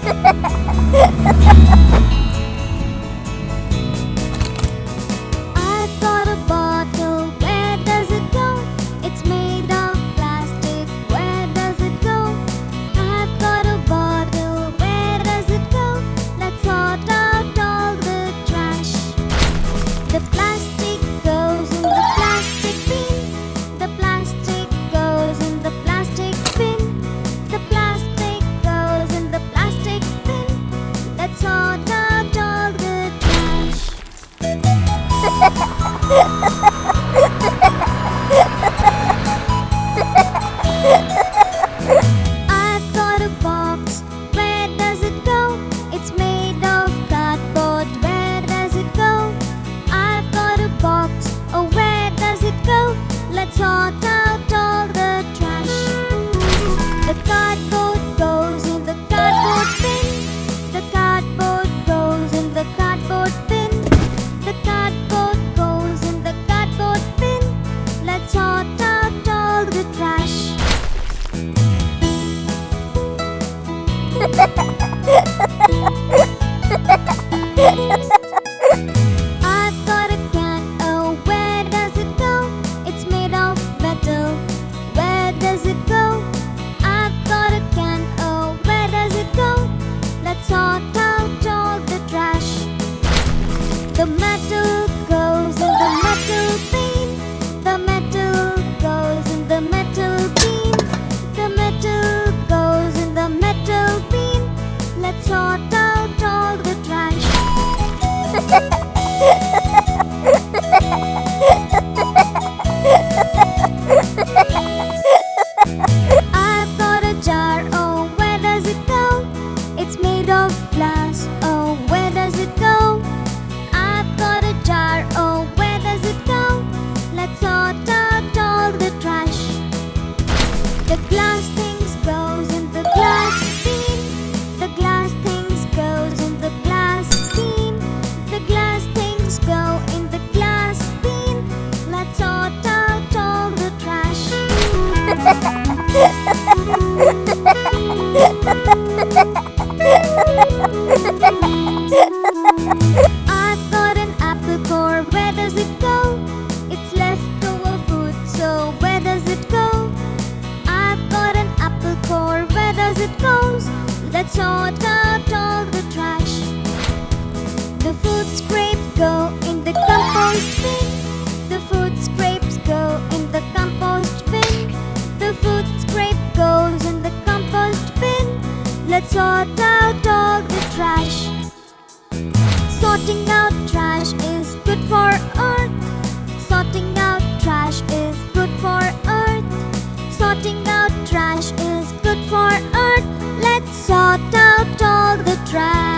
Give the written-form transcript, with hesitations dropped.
I've got a bottle, where does it go? It's made of plastic, where does it go? I've got a bottle, where does it go? Let's sort out all the trash. The plastic goes in the plastic bin. The plastic goes in the plastic bin. The plastic goes in the plastic bin. Let's sort out all the trash. I've got a box, where does it go? It's made of cardboard, where does it go? I've got a box, oh where does it go? Let's sort out all the trash. The cardboard goes in the cardboard bin. The cardboard goes in the cardboard bin. The cardboard goes in the cardboard bin. Let's sort out all the trash. I've got a can, oh where does it go? It's made of metal, where does it go? I've got a can, oh where does it go? Let's sort out all the trash. The metal goes in the metal bin. The metal goes in the metal bin. The metal goes in the metal bin. Let's sort out all the trash. I've got a jar, oh where does it go? It's made of glass, oh where does it go? I've got a jar, oh where does it go? Let's sort out all the trash. The glass things goes in the glass bin. The glass things goes in the glass bin. The glass things go in the glass bin. Let's sort out all the trash. I've got an apple core, where does it go? It's leftover food, so where does it go? I've got an apple core, where does it go? Let's sort out all the trash. The food scraps go in the compost bin. The food scrapes go in the compost bin. The food scrape goes in the compost bin. Let's sort out all the trash. Sorting out trash is good for Earth. Sorting out trash is good for Earth. Sorting out trash is good for Earth. Let's sort out all the trash.